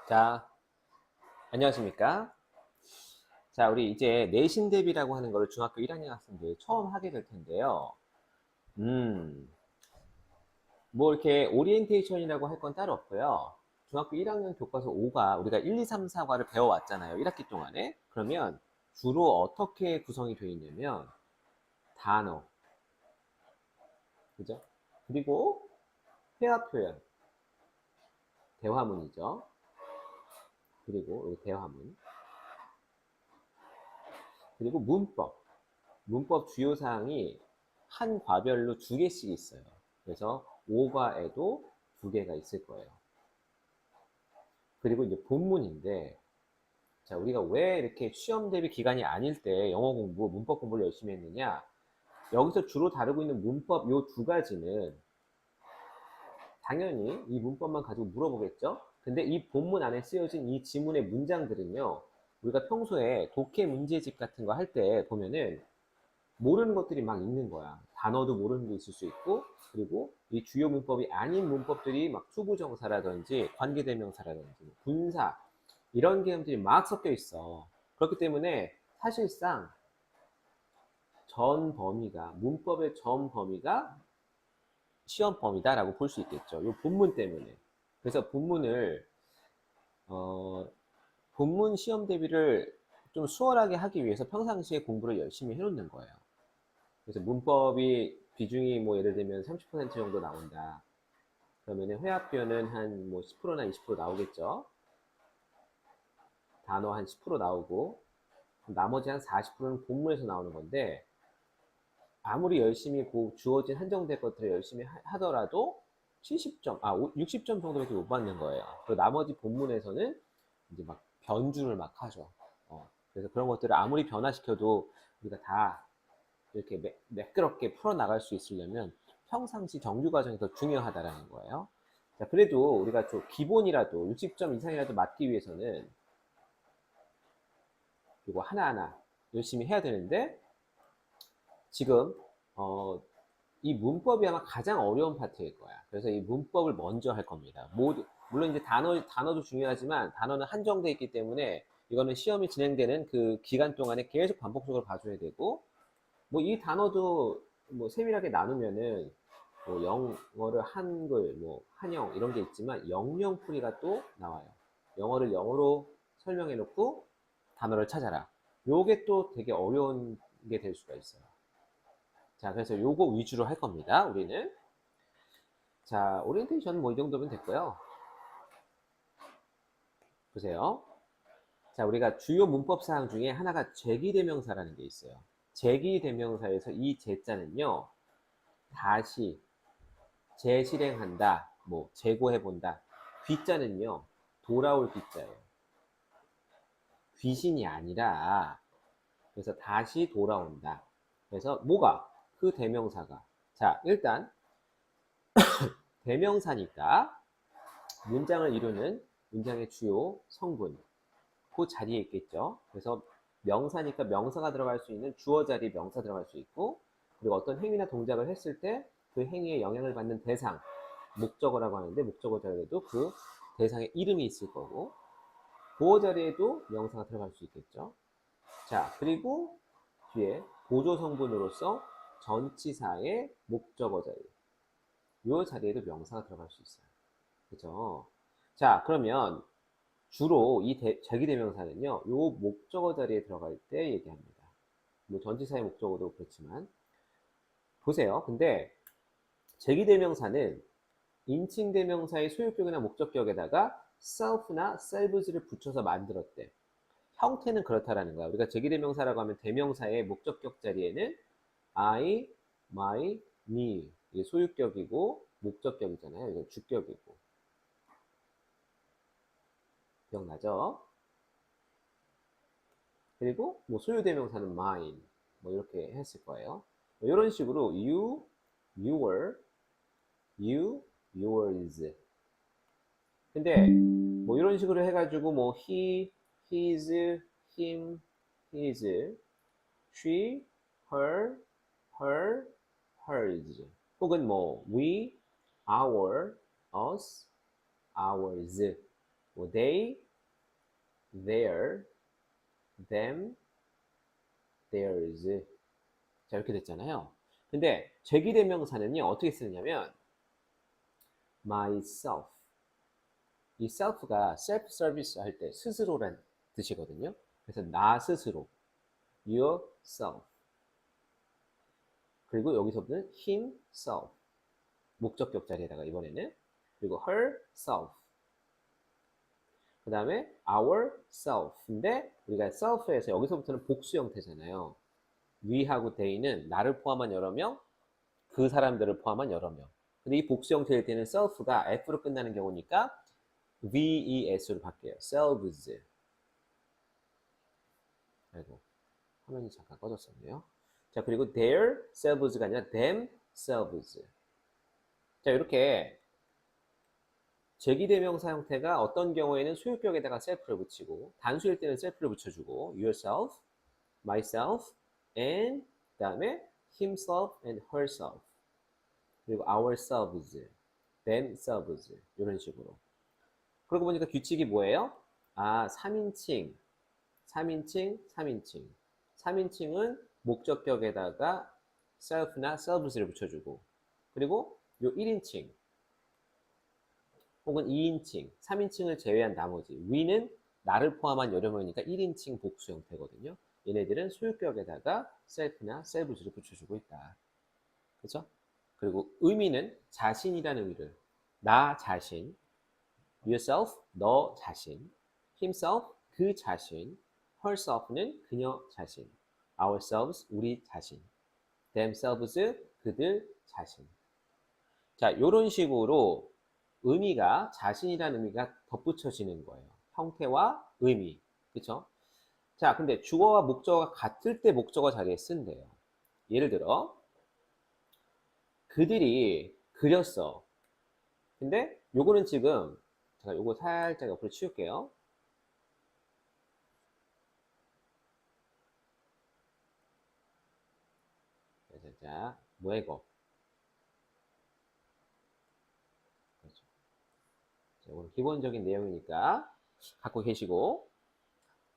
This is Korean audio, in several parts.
자, 안녕하십니까? 자, 우리 이제 내신 대비라고 하는 거를 중학교 1학년 학생들 처음 하게 될 텐데요. 음, 뭐 이렇게 오리엔테이션이라고 할 건 따로 없고요. 중학교 1학년 교과서 5가 우리가 1, 2, 3, 4과를 배워왔잖아요. 1학기 동안에. 그러면 주로 어떻게 구성이 되어 있냐면 단어, 그죠? 그리고 회화 표현, 대화문이죠. 그리고 여기 대화문, 그리고 문법. 문법 주요 사항이 한 과별로 두 개씩 있어요. 그래서 5과에도 두 개가 있을 거예요. 그리고 이제 본문인데, 자, 우리가 왜 이렇게 시험 대비 기간이 아닐 때 영어 공부, 문법 공부를 열심히 했느냐? 여기서 주로 다루고 있는 문법 요 두 가지는 당연히 이 문법만 가지고 물어보겠죠? 근데 이 본문 안에 쓰여진 이 지문의 문장들은요, 우리가 평소에 독해 문제집 같은 거 할 때 보면은 모르는 것들이 막 있는 거야. 단어도 모르는 게 있을 수 있고, 그리고 이 주요 문법이 아닌 문법들이 막 투부정사라든지 관계대명사라든지 분사 이런 개념들이 막 섞여 있어. 그렇기 때문에 사실상 전 범위가 문법의 전 범위가 시험 범위다라고 볼 수 있겠죠. 이 본문 때문에. 그래서 본문을 어, 본문 시험 대비를 좀 수월하게 하기 위해서 평상시에 공부를 열심히 해놓는 거예요. 그래서 문법이 비중이 뭐 예를 들면 30% 정도 나온다. 그러면 회화 표현은 한 뭐 10%나 20% 나오겠죠. 단어 한 10% 나오고 나머지 한 40%는 본문에서 나오는 건데 아무리 열심히 주어진 한정된 것들을 열심히 하더라도 70점, 60점 정도밖에 못 받는 거예요. 그리고 나머지 본문에서는 이제 막 변주를 막 하죠. 그래서 그런 것들을 아무리 변화시켜도 우리가 다 이렇게 매끄럽게 풀어나갈 수 있으려면 평상시 정규 과정이 더 중요하다라는 거예요. 자, 그래도 우리가 좀 기본이라도 60점 이상이라도 맞기 위해서는 이거 하나하나 열심히 해야 되는데 지금 이 문법이 아마 가장 어려운 파트일 거야. 그래서 이 문법을 먼저 할 겁니다. 물론 이제 단어도 중요하지만 단어는 한정돼 있기 때문에 이거는 시험이 진행되는 그 기간 동안에 계속 반복적으로 봐줘야 되고 뭐 이 단어도 뭐 세밀하게 나누면은 뭐 영어를 한글, 뭐 한영 이런 게 있지만 영영풀이가 또 나와요. 영어를 영어로 설명해 놓고 단어를 찾아라. 요게 또 되게 어려운 게 될 수가 있어요. 자, 그래서 요거 위주로 할 겁니다. 우리는. 자, 오리엔테이션 뭐 이 정도면 됐고요. 보세요. 자, 우리가 주요 문법 사항 중에 하나가 제기대명사라는 게 있어요. 제기대명사에서 이 제자는요, 다시, 재실행한다, 뭐, 재고해본다. 귀자는요, 돌아올 귀자예요. 귀신이 아니라, 그래서 다시 돌아온다. 그래서 뭐가? 그 대명사가. 자, 일단, 대명사니까 문장을 이루는 문장의 주요 성분. 그 자리에 있겠죠. 그래서 명사니까 명사가 들어갈 수 있는 주어 자리에 명사 들어갈 수 있고, 그리고 어떤 행위나 동작을 했을 때 그 행위에 영향을 받는 대상, 목적어라고 하는데 목적어 자리에도 그 대상의 이름이 있을 거고, 보어 자리에도 명사가 들어갈 수 있겠죠. 자, 그리고 뒤에 보조 성분으로서 전치사의 목적어 자리, 이 자리에도 명사가 들어갈 수 있어요. 그죠? 자, 그러면 주로 이 제기대명사는요, 요 목적어 자리에 들어갈 때 얘기합니다. 뭐 전치사의 목적어도 그렇지만. 보세요. 근데 제기대명사는 인칭대명사의 소유격이나 목적격에다가 self나 selves를 붙여서 만들었대. 형태는 그렇다라는 거야. 우리가 제기대명사라고 하면 대명사의 목적격 자리에는 I, my, me 이게 소유격이고 목적격이잖아요. 이건 주격이고. 기억나죠? 그리고 뭐 소유대명사는 mine 뭐 이렇게 했을 거예요. 이런 식으로 you, your, you, yours. 근데 뭐 이런 식으로 해가지고 뭐 he, his, him, his, she, her, her, hers. 혹은 뭐 we, our, us, ours. 뭐 they, their, them, theirs. 자, 이렇게 됐잖아요. 근데 제기대명사는요, 어떻게 쓰느냐면 myself. 이 self가 self-service 할 때 스스로란 뜻이거든요. 그래서 나 스스로, yourself. 그리고 여기서부터는 himself. 목적격 자리에다가 이번에는. 그리고 herself. 그 다음에 ourself인데 우리가 self에서 여기서부터는 복수 형태잖아요. we하고 they는 나를 포함한 여러 명, 그 사람들을 포함한 여러 명. 근데 이 복수 형태일 때는 self가 f로 끝나는 경우니까 ves로 바뀌어요. selves. 아이고, 화면이 잠깐 꺼졌었네요. 자, 그리고 their selves가 아니라 themselves. 자, 이렇게 제기대명사 형태가 어떤 경우에는 소유격에다가 self를 붙이고 단수일 때는 self를 붙여주고 yourself, myself, and 그 다음에 himself and herself 그리고 ourselves, themselves 이런 식으로. 그러고 보니까 규칙이 뭐예요? 아, 3인칭, 3인칭. 3인칭은 목적격에다가 self나 selves를 붙여주고 그리고 요 1인칭 혹은 2인칭, 3인칭을 제외한 나머지 we는 나를 포함한 여러 명이니까 1인칭 복수 형태거든요. 얘네들은 소유격에다가 self나 selves를 붙여주고 있다. 그렇죠? 그리고 의미는 자신이라는 의미를 나 자신, yourself, 너 자신, himself, 그 자신, herself는 그녀 자신, ourselves, 우리 자신, themselves, 그들 자신. 자, 이런 식으로 의미가 자신이라는 의미가 덧붙여지는 거예요. 형태와 의미. 그쵸? 자, 근데 주어와 목적어가 같을 때 목적어 자리에 쓴대요. 예를 들어 그들이 그렸어. 근데 요거는 지금 제가 요거 살짝 옆으로 치울게요. 자, 뭐이거? 그렇죠. 자, 이거는 기본적인 내용이니까 갖고 계시고.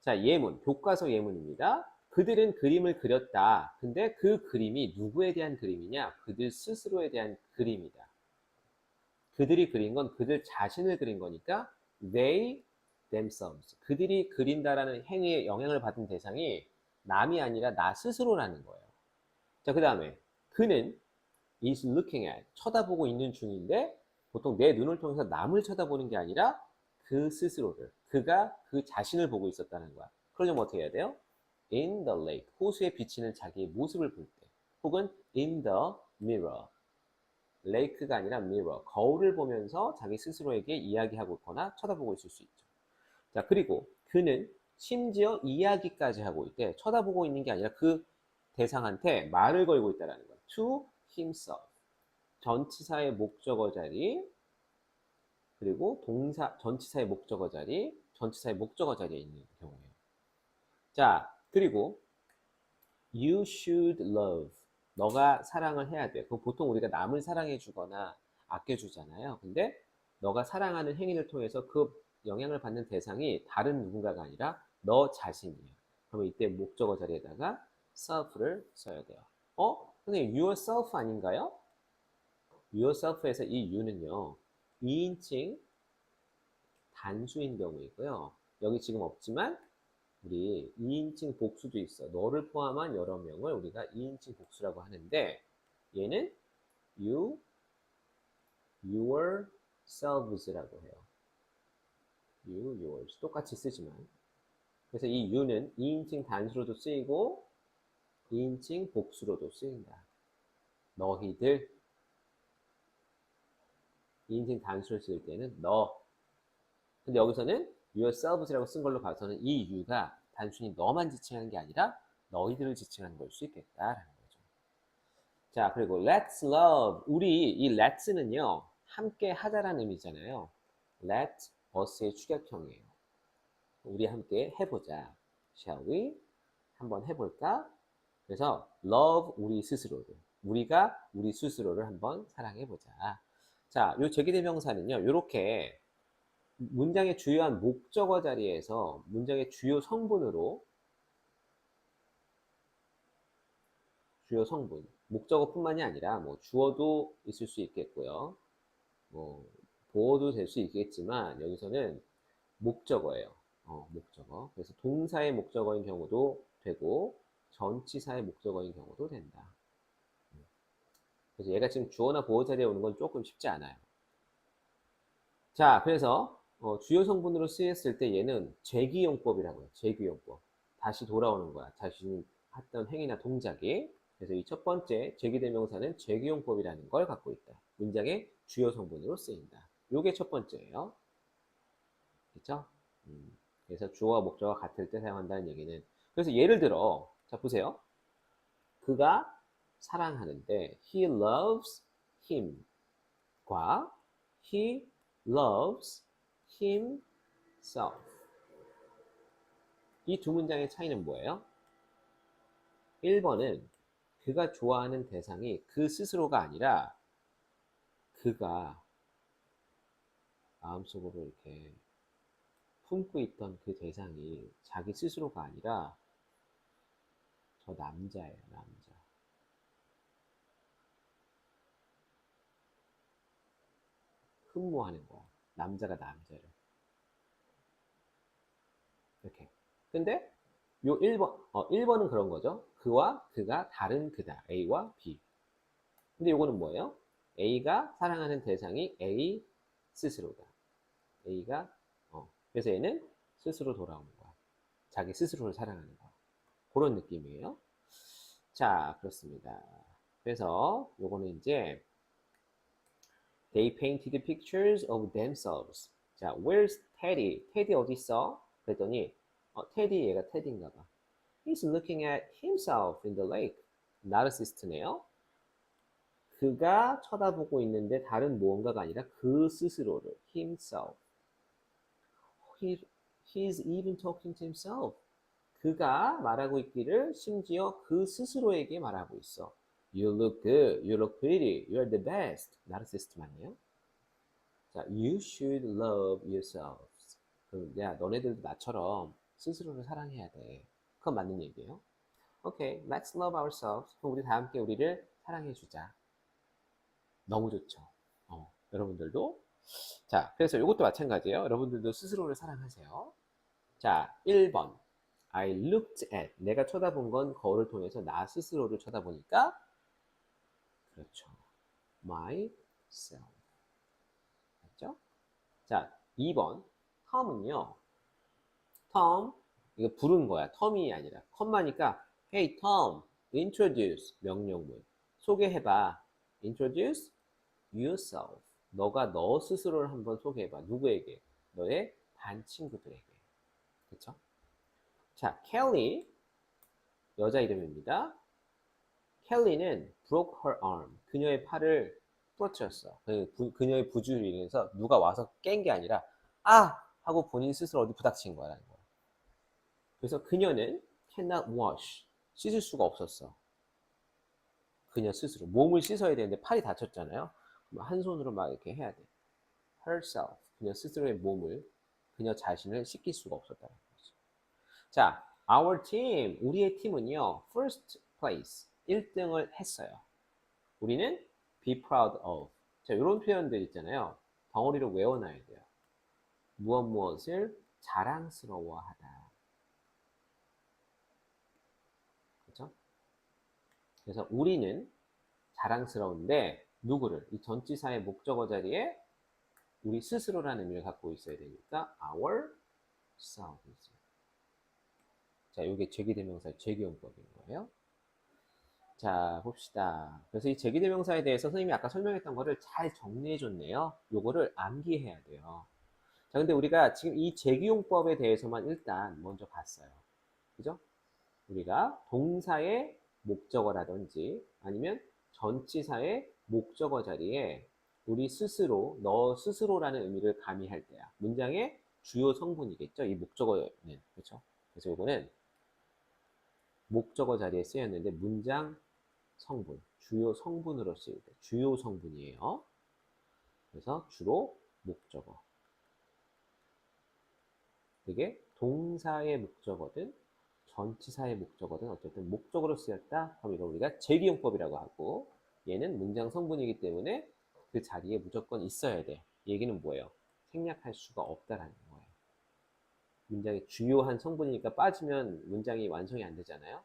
자, 예문, 교과서 예문입니다. 그들은 그림을 그렸다. 근데 그 그림이 누구에 대한 그림이냐? 그들 스스로에 대한 그림이다. 그들이 그린 건 그들 자신을 그린 거니까 they themselves. 그들이 그린다라는 행위에 영향을 받은 대상이 남이 아니라 나 스스로라는 거예요. 자, 그 다음에 그는 is looking at, 쳐다보고 있는 중인데 보통 내 눈을 통해서 남을 쳐다보는 게 아니라 그 스스로를, 그가 그 자신을 보고 있었다는 거야. 그러려면 어떻게 해야 돼요? In the lake, 호수에 비치는 자기의 모습을 볼 때, 혹은 in the mirror, lake가 아니라 mirror, 거울을 보면서 자기 스스로에게 이야기하고 있거나 쳐다보고 있을 수 있죠. 자, 그리고 그는 심지어 이야기까지 하고 있대. 쳐다보고 있는 게 아니라 그 대상한테 말을 걸고 있다는 거야. To himself. 전치사의 목적어 자리, 그리고 동사, 전치사의 목적어 자리, 전치사의 목적어 자리에 있는 경우예요. 자, 그리고 you should love. 너가 사랑을 해야 돼. 그거 보통 우리가 남을 사랑해 주거나 아껴 주잖아요. 근데 너가 사랑하는 행위를 통해서 그 영향을 받는 대상이 다른 누군가가 아니라 너 자신이에요. 그러면 이때 목적어 자리에다가 self를 써야 돼요. 선생님, yourself 아닌가요? yourself에서 이 you는요, 2인칭 단수인 경우이고요. 여기 지금 없지만 우리 2인칭 복수도 있어. 너를 포함한 여러 명을 우리가 2인칭 복수라고 하는데 얘는 you, yourselves라고 해요. you, yours. 똑같이 쓰지만. 그래서 이 you는 2인칭 단수로도 쓰이고 2인칭 복수로도 쓰인다. 너희들. 2인칭 단수를 쓸 때는 너. 근데 여기서는 yourselves라고 쓴 걸로 봐서는 이 you가 단순히 너만 지칭하는 게 아니라 너희들을 지칭하는 걸 수 있겠다라는 거죠. 자, 그리고 let's love. 우리 이 let's는요, 함께 하자라는 의미잖아요. let us의 축약형이에요. 우리 함께 해보자. Shall we? 한번 해볼까? 그래서 love 우리 스스로를. 우리가 우리 스스로를 한번 사랑해보자. 자, 요 제기대명사는요, 요렇게 문장의 주요한 목적어 자리에서 문장의 주요 성분으로 주요 성분, 목적어뿐만이 아니라 뭐 주어도 있을 수 있겠고요. 뭐 보어도 될 수 있겠지만 여기서는 목적어예요. 목적어. 그래서 동사의 목적어인 경우도 되고 전치사의 목적어인 경우도 된다. 그래서 얘가 지금 주어나 보어 자리에 오는 건 조금 쉽지 않아요. 자, 그래서 주요 성분으로 쓰였을 때 얘는 재기용법이라고 해요. 재기용법. 다시 돌아오는 거야. 자신이 했던 행위나 동작이. 그래서 이 첫 번째 재기대명사는 재기용법이라는 걸 갖고 있다. 문장의 주요 성분으로 쓰인다. 요게 첫 번째예요. 그렇죠? 그래서 주어와 목적어가 같을 때 사용한다는 얘기는 그래서 예를 들어 자 보세요. 그가 사랑하는데 he loves him과 he loves himself 이 두 문장의 차이는 뭐예요? 1번은 그가 좋아하는 대상이 그 스스로가 아니라 그가 마음속으로 이렇게 품고 있던 그 대상이 자기 스스로가 아니라 저 남자예요, 남자. 흠모하는 거야. 남자가 남자를. 이렇게. 근데 요 1번은 그런 거죠. 그와 그가 다른 그다. A와 B. 근데 요거는 뭐예요? A가 사랑하는 대상이 A 스스로다. A가 그래서 얘는 스스로 돌아오는 거야. 자기 스스로를 사랑하는 거. 그런 느낌이에요. 자, 그렇습니다. 그래서 요거는 이제 They painted pictures of themselves. 자, where's Teddy? 테디 어디 있어? 그랬더니 테디 얘가 테디인가 봐. He's looking at himself in the lake. 나르시스트네요. 그가 쳐다보고 있는데 다른 무언가가 아니라 그 스스로를 himself. He's even talking to himself. 그가 말하고 있기를 심지어 그 스스로에게 말하고 있어. You look good. You look pretty. You're the best. 나르시스트 맞네요. 자, you should love yourself. 야, 너네들도 나처럼 스스로를 사랑해야 돼. 그건 맞는 얘기예요. Okay, let's love ourselves. 그럼 우리 다 함께 우리를 사랑해주자. 너무 좋죠. 여러분들도. 자, 그래서 이것도 마찬가지예요. 여러분들도 스스로를 사랑하세요. 자, 1번. I looked at. 내가 쳐다본 건 거울을 통해서 나 스스로를 쳐다보니까 그렇죠. myself. 맞죠? 자, 2번. 텀은요. 텀. 이거 부른 거야. 텀이 아니라. 컴마니까 Hey Tom, introduce. 명령문. 소개해봐. Introduce yourself. 너가 너 스스로를 한번 소개해봐. 누구에게? 너의 반 친구들에게. 그쵸? 자, 켈리. 여자 이름입니다. 켈리는 broke her arm. 그녀의 팔을 부러뜨렸어. 그녀의 부주의로 인해서 누가 와서 깬 게 아니라 아! 하고 본인 스스로 어디 부닥친 거라는 거야. 그래서 그녀는 cannot wash. 씻을 수가 없었어. 그녀 스스로. 몸을 씻어야 되는데 팔이 다쳤잖아요. 한 손으로 막 이렇게 해야 돼. herself. 그녀 스스로의 몸을, 그녀 자신을 씻길 수가 없었다는 거죠. 자, our team. 우리의 팀은요. first place. 1등을 했어요. 우리는 be proud of. 자, 이런 표현들 있잖아요. 덩어리로 외워놔야 돼요. 무엇을 자랑스러워하다. 그렇죠? 그래서 우리는 자랑스러운데 누구를? 이 전치사의 목적어 자리에 우리 스스로라는 의미를 갖고 있어야 되니까 ourselves. 자, 이게 제기대명사의 제기용법인 거예요. 자, 봅시다. 그래서 이 제기대명사에 대해서 선생님이 아까 설명했던 거를 잘 정리해 줬네요. 요거를 암기해야 돼요. 자, 근데 우리가 지금 이 제기용법에 대해서만 일단 먼저 봤어요. 그죠? 우리가 동사의 목적어라든지 아니면 전치사의 목적어 자리에 우리 스스로, 너 스스로라는 의미를 가미할 때야. 문장의 주요 성분이겠죠? 이 목적어는. 그렇죠? 그래서 이거는 목적어 자리에 쓰였는데 문장 성분, 주요 성분으로 쓰일 때 주요 성분이에요. 그래서 주로 목적어. 그게 동사의 목적어든 전치사의 목적어든 어쨌든 목적으로 쓰였다. 그럼 이걸 우리가 재기용법이라고 하고 얘는 문장 성분이기 때문에 그 자리에 무조건 있어야 돼. 이 얘기는 뭐예요? 생략할 수가 없다라는 거예요. 문장의 주요한 성분이니까 빠지면 문장이 완성이 안 되잖아요.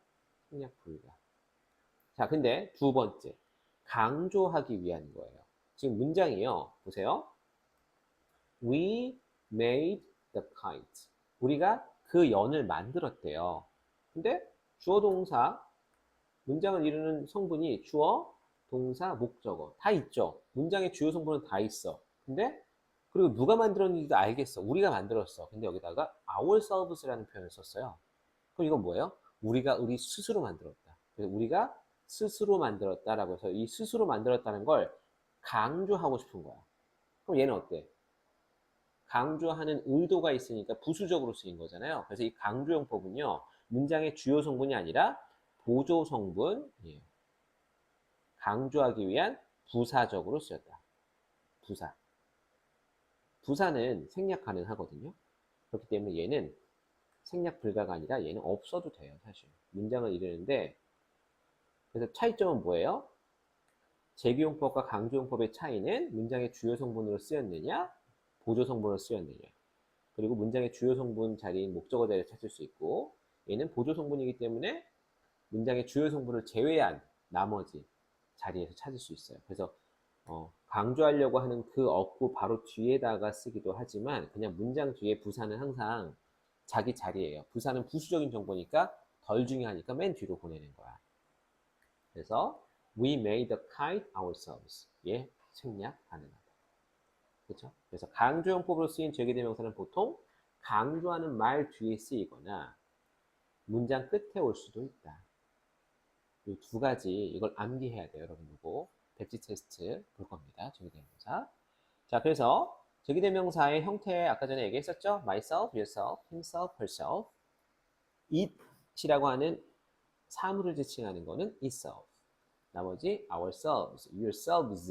생략 불가. 자, 근데 두 번째. 강조하기 위한 거예요. 지금 문장이요. 보세요. We made the kite. 우리가 그 연을 만들었대요. 근데 주어 동사 문장을 이루는 성분이 주어, 동사, 목적어 다 있죠. 문장의 주요 성분은 다 있어. 근데 그리고 누가 만들었는지도 알겠어. 우리가 만들었어. 근데 여기다가 ourselves라는 표현을 썼어요. 그럼 이건 뭐예요? 우리가 우리 스스로 만들었다. 그래서 우리가 스스로 만들었다라고 해서 이 스스로 만들었다는 걸 강조하고 싶은 거야. 그럼 얘는 어때? 강조하는 의도가 있으니까 부수적으로 쓰인 거잖아요. 그래서 이 강조용법은요. 문장의 주요 성분이 아니라 보조 성분이에요. 강조하기 위한 부사적으로 쓰였다. 부사. 부사는 생략 가능하거든요. 그렇기 때문에 얘는 생략 불가가 아니라 얘는 없어도 돼요. 사실. 문장을 이루는데 그래서 차이점은 뭐예요? 재기용법과 강조용법의 차이는 문장의 주요 성분으로 쓰였느냐 보조 성분으로 쓰였느냐. 그리고 문장의 주요 성분 자리인 목적어 자리를 찾을 수 있고 얘는 보조 성분이기 때문에 문장의 주요 성분을 제외한 나머지 자리에서 찾을 수 있어요. 그래서 강조하려고 하는 그 어구 바로 뒤에다가 쓰기도 하지만 그냥 문장 뒤에 부사는 항상 자기 자리예요. 부사는 부수적인 정보니까 덜 중요하니까 맨 뒤로 보내는 거야. 그래서 we made the kite ourselves. 예, 생략 가능하다. 그렇죠? 그래서 강조용법으로 쓰인 절개대명사는 보통 강조하는 말 뒤에 쓰이거나 문장 끝에 올 수도 있다. 이 두 가지 이걸 암기해야 돼요. 여러분 이거 백지 테스트 볼 겁니다. 절개대명사. 자, 그래서 절개대명사의 형태 아까 전에 얘기했었죠? myself, yourself, himself, herself. it이라고 하는 사물을 지칭하는 거는 itself. 나머지 ourselves, yourselves,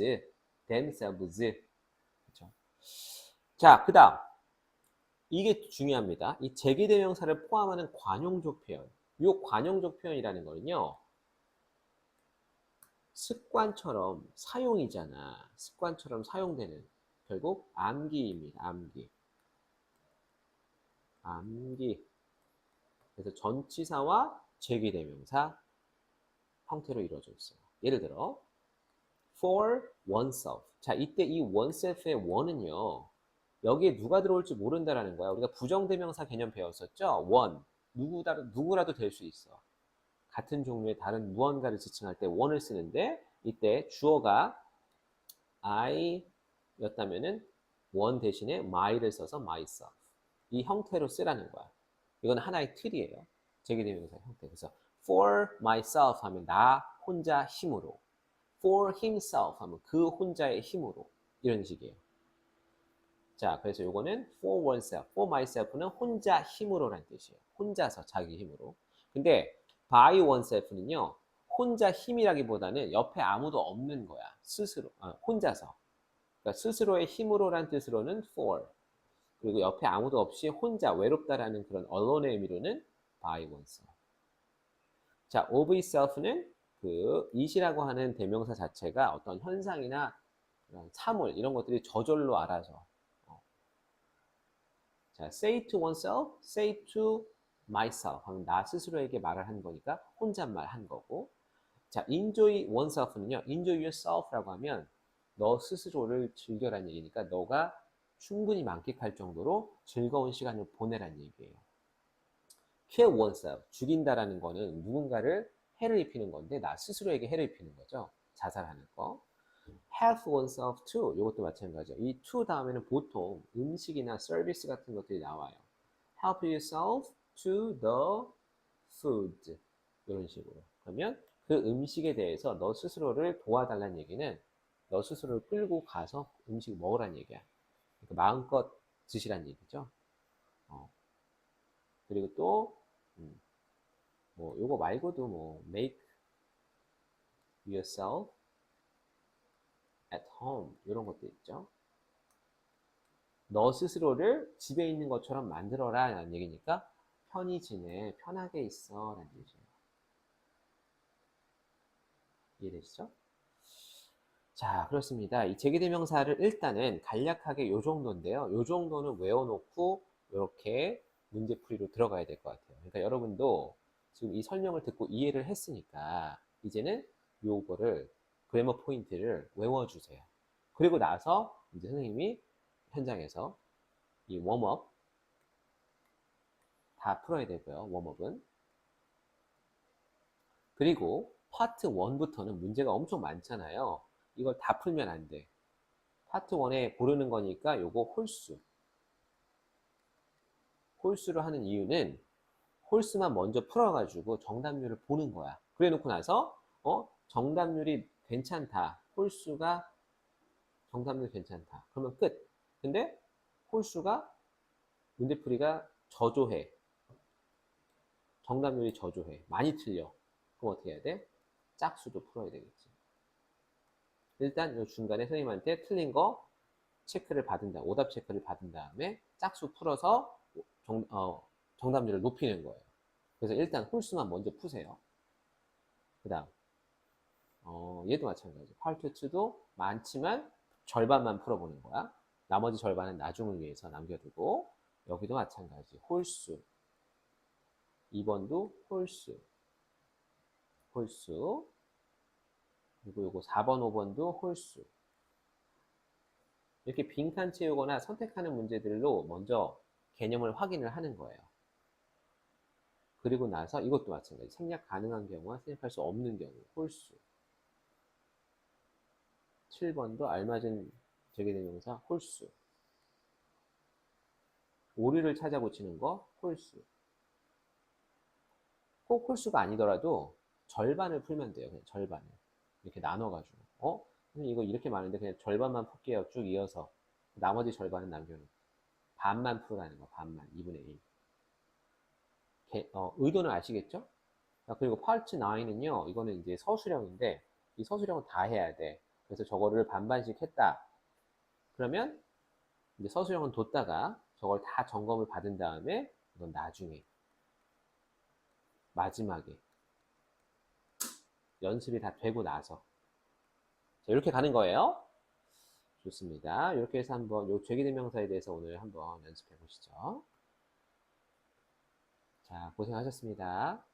themselves. 그렇죠? 자, 그다음 이게 중요합니다. 이 제기대명사를 포함하는 관용적 표현. 이 관용적 표현이라는 거는요. 습관처럼 사용이잖아. 습관처럼 사용되는 결국 암기입니다. 암기. 암기. 그래서 전치사와 제기대명사 형태로 이루어져 있어요. 예를 들어 for oneself. 자, 이때 이 oneself의 one은요. 여기에 누가 들어올지 모른다라는 거야. 우리가 부정대명사 개념 배웠었죠? one. 누구라도 될 수 있어. 같은 종류의 다른 무언가를 지칭할 때 one을 쓰는데 이때 주어가 I였다면은 one 대신에 my를 써서 myself. 이 형태로 쓰라는 거야. 이건 하나의 틀이에요. 제기대명사 형태. 그래서 for myself 하면 나 혼자 힘으로. for himself 하면 그 혼자의 힘으로. 이런 식이에요. 자, 그래서 요거는 for oneself, for myself는 혼자 힘으로란 뜻이에요. 혼자서 자기 힘으로. 근데 by oneself는요. 혼자 힘이라기보다는 옆에 아무도 없는 거야. 스스로, 혼자서. 그러니까 스스로의 힘으로란 뜻으로는 for. 그리고 옆에 아무도 없이 혼자 외롭다라는 그런 언론의 의미로는 by oneself. 자, of itself는 그 it이라고 하는 대명사 자체가 어떤 현상이나 사물 이런 것들이 저절로 알아서 자, say to oneself, say to myself 하면 나 스스로에게 말을 한 거니까 혼잣말 한 거고 자, enjoy oneself는요. enjoy yourself라고 하면 너 스스로를 즐겨라는 얘기니까 너가 충분히 만끽할 정도로 즐거운 시간을 보내라는 얘기예요. kill oneself, 죽인다라는 거는 누군가를 해를 입히는 건데 나 스스로에게 해를 입히는 거죠. 자살하는 거. help oneself to 이것도 마찬가지죠. 이 to 다음에는 보통 음식이나 서비스 같은 것들이 나와요. help yourself to the food 이런 식으로. 그러면 그 음식에 대해서 너 스스로를 도와달라는 얘기는 너 스스로를 끌고 가서 음식 먹으라는 얘기야. 그러니까 마음껏 드시라는 얘기죠. 그리고 또 뭐 요거 말고도 뭐 make yourself at home 이런 것도 있죠. 너 스스로를 집에 있는 것처럼 만들어라 라는 얘기니까 편히 지내, 편하게 있어 라는 얘기예요. 이해되시죠? 자, 그렇습니다. 이 제기대명사를 일단은 간략하게 요 정도인데요. 요 정도는 외워놓고 이렇게 문제풀이로 들어가야 될 것 같아요. 그러니까 여러분도 지금 이 설명을 듣고 이해를 했으니까 이제는 요거를 그래머 포인트를 외워주세요. 그리고 나서 이제 선생님이 현장에서 이 웜업 다 풀어야 되고요. 웜업은. 그리고 파트 1부터는 문제가 엄청 많잖아요. 이걸 다 풀면 안 돼. 파트 1에 고르는 거니까 요거 홀수. 홀수를 하는 이유는 홀수만 먼저 풀어가지고 정답률을 보는 거야. 그래 놓고 나서 정답률이 괜찮다. 홀수가 정답률 괜찮다. 그러면 끝. 근데 홀수가 문제풀이가 저조해. 정답률이 저조해. 많이 틀려. 그럼 어떻게 해야 돼? 짝수도 풀어야 되겠지. 일단 이 중간에 선생님한테 틀린 거 체크를 받은 다음, 오답 체크를 받은 다음에 짝수 풀어서 정답률을 높이는 거예요. 그래서 일단 홀수만 먼저 푸세요. 그 다음 얘도 마찬가지. 파트 2도 많지만 절반만 풀어보는 거야. 나머지 절반은 나중을 위해서 남겨두고 여기도 마찬가지. 홀수 2번도 홀수 그리고 요거 4번 5번도 홀수. 이렇게 빈칸 채우거나 선택하는 문제들로 먼저 개념을 확인을 하는 거예요. 그리고 나서 이것도 마찬가지. 생략 가능한 경우와 생략할 수 없는 경우 홀수. 7번도 알맞은 제기대명사 홀수. 오류를 찾아 고치는 거 홀수. 꼭 홀수가 아니더라도 절반을 풀면 돼요. 그냥 절반을. 이렇게 나눠가지고. 이거 이렇게 많은데 그냥 절반만 풀게요. 쭉 이어서. 나머지 절반은 남겨놓고. 반만 풀라는 거. 반만. 2분의 1. 의도는 아시겠죠? 그리고 파트 9은요. 이거는 이제 서술형인데 이 서술형은 다 해야 돼. 그래서 저거를 반반씩 했다. 그러면 이제 서술형은 뒀다가 저걸 다 점검을 받은 다음에 이건 나중에 마지막에 연습이 다 되고 나서 자, 이렇게 가는 거예요. 좋습니다. 이렇게 해서 한번 요 죄기대명사에 대해서 오늘 한번 연습해 보시죠. 자, 고생하셨습니다.